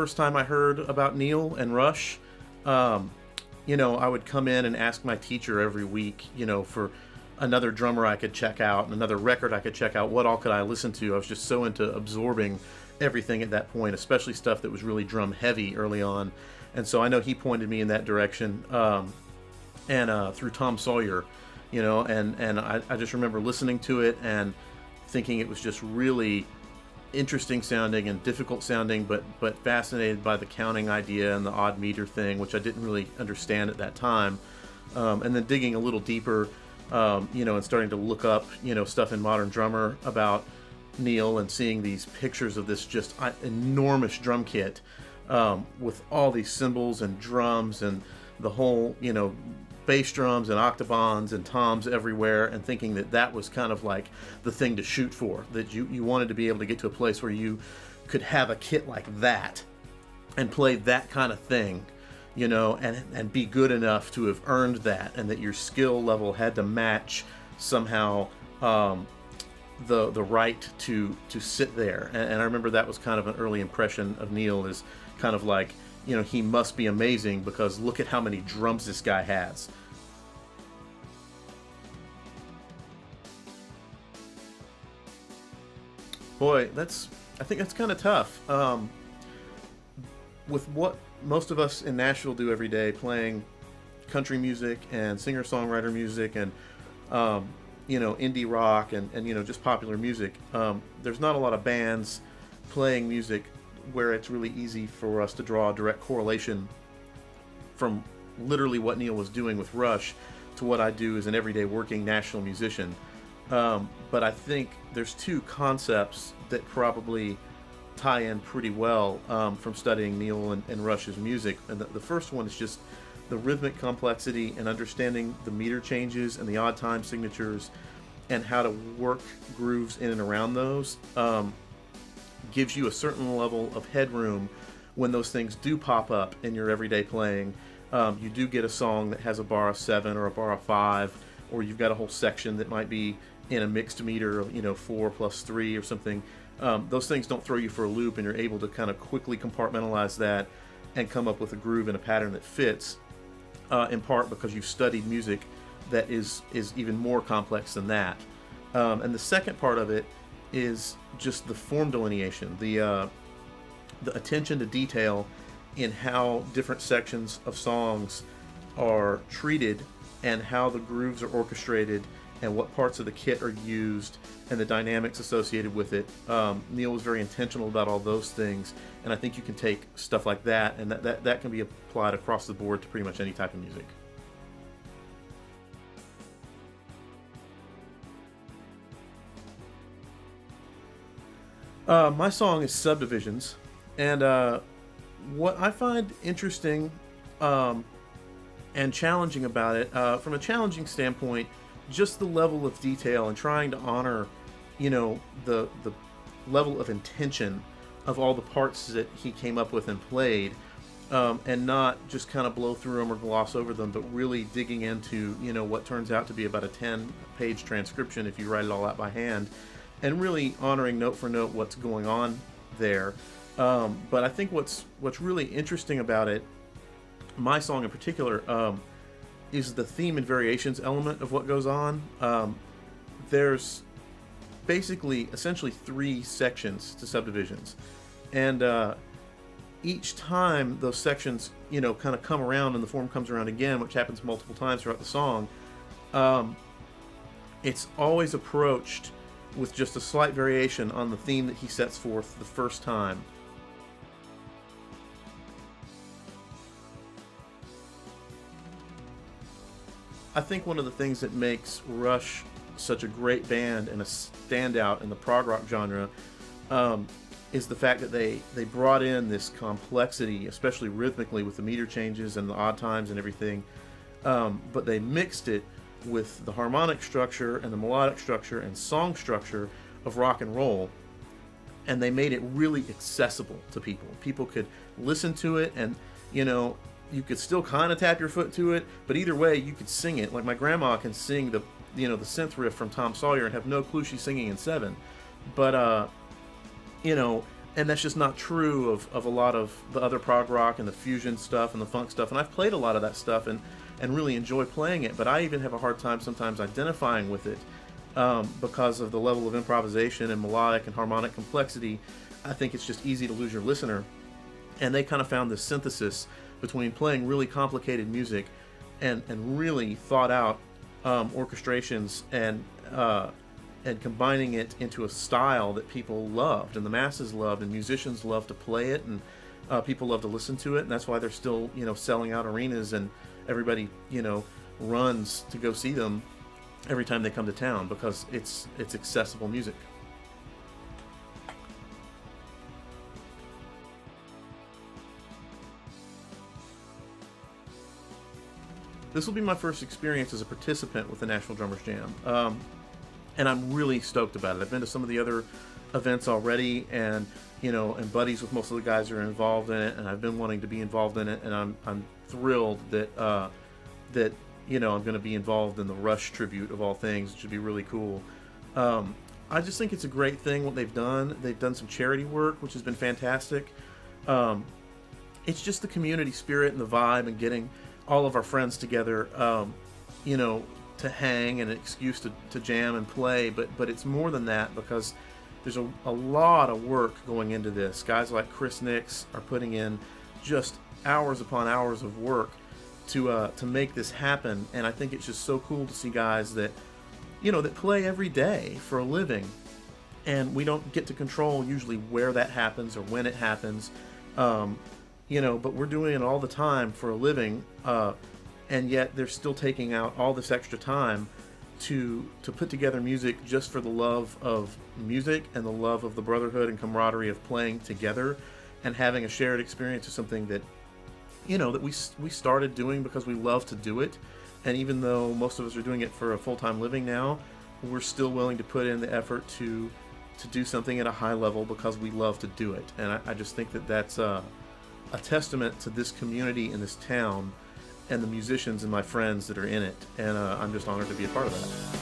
first time I heard about Neil and Rush, um, I would come in and ask my teacher every week, for another drummer I could check out and another record I could check out. What all could I listen to? I was just so into absorbing everything at that point, especially stuff that was really drum heavy early on. And so I know he pointed me in that direction, and through Tom Sawyer, and I just remember listening to it and thinking it was just really interesting sounding and difficult sounding, but fascinated by the counting idea and the odd meter thing, which I didn't really understand at that time. And then digging a little deeper, and starting to look up, stuff in Modern Drummer about Neil and seeing these pictures of this just enormous drum kit, with all these cymbals and drums and the whole, bass drums and octobans and toms everywhere, and thinking that was kind of like the thing to shoot for, that you wanted to be able to get to a place where you could have a kit like that and play that kind of thing, and be good enough to have earned that, and that your skill level had to match somehow the right to sit there. And I remember that was kind of an early impression of Neil, is kind of like, he must be amazing because look at how many drums this guy has. Boy, I think that's kind of tough. With what most of us in Nashville do every day, playing country music and singer-songwriter music and indie rock and just popular music, there's not a lot of bands playing music where it's really easy for us to draw a direct correlation from literally what Neil was doing with Rush to what I do as an everyday working national musician. But I think there's two concepts that probably tie in pretty well, from studying Neil and Rush's music. And the first one is just the rhythmic complexity and understanding the meter changes and the odd time signatures and how to work grooves in and around those. Gives you a certain level of headroom when those things do pop up in your everyday playing. You do get a song that has a bar of 7 or a bar of 5, or you've got a whole section that might be in a mixed meter of 4 plus 3 or something. Those things don't throw you for a loop, and you're able to kind of quickly compartmentalize that and come up with a groove and a pattern that fits, in part because you've studied music that is even more complex than that. And the second part of it is just the form delineation, the attention to detail in how different sections of songs are treated and how the grooves are orchestrated and what parts of the kit are used and the dynamics associated with it. Neil was very intentional about all those things, and I think you can take stuff like that and that can be applied across the board to pretty much any type of music. My song is Subdivisions, and what I find interesting and challenging about it, from a challenging standpoint, just the level of detail and trying to honor, the level of intention of all the parts that he came up with and played, and not just kind of blow through them or gloss over them, but really digging into, what turns out to be about a 10-page transcription if you write it all out by hand, and really honoring note for note what's going on there. But I think what's really interesting about it, my song in particular, is the theme and variations element of what goes on. There's basically essentially 3 sections to Subdivisions, and each time those sections kind of come around and the form comes around again, which happens multiple times throughout the song, it's always approached with just a slight variation on the theme that he sets forth the first time. I think one of the things that makes Rush such a great band and a standout in the prog rock genre, is the fact that they brought in this complexity, especially rhythmically with the meter changes and the odd times and everything, but they mixed it with the harmonic structure and the melodic structure and song structure of rock and roll, and they made it really accessible to people. People could listen to it, and you could still kind of tap your foot to it, but either way you could sing it. Like my grandma can sing the synth riff from Tom Sawyer and have no clue she's singing in 7, but and that's just not true of a lot of the other prog rock and the fusion stuff and the funk stuff. And I've played a lot of that stuff and really enjoy playing it, but I even have a hard time sometimes identifying with it because of the level of improvisation and melodic and harmonic complexity. I think it's just easy to lose your listener. And they kind of found this synthesis between playing really complicated music and really thought out orchestrations and combining it into a style that people loved and the masses loved and musicians loved to play it, and people love to listen to it, and that's why they're still, selling out arenas, and everybody, runs to go see them every time they come to town, because it's accessible music. This will be my first experience as a participant with the Nashville Drummers Jam, and I'm really stoked about it. I've been to some of the other events already, and and buddies with most of the guys who are involved in it, and I've been wanting to be involved in it, and I'm thrilled that I'm going to be involved in the Rush tribute of all things. It should be really cool. I just think it's a great thing what they've done. They've done some charity work, which has been fantastic. It's just the community spirit and the vibe, and getting all of our friends together, to hang and an excuse to jam and play. But it's more than that, because there's a lot of work going into this. Guys like Chris Nix are putting in just hours upon hours of work to make this happen. And I think it's just so cool to see guys that that play every day for a living, and we don't get to control usually where that happens or when it happens. But we're doing it all the time for a living, and yet they're still taking out all this extra time to put together music just for the love of music and the love of the brotherhood and camaraderie of playing together and having a shared experience of something that that we started doing because we love to do it. And even though most of us are doing it for a full-time living now, we're still willing to put in the effort to do something at a high level because we love to do it. And I just think that that's a testament to this community in this town and the musicians and my friends that are in it, and I'm just honored to be a part of that.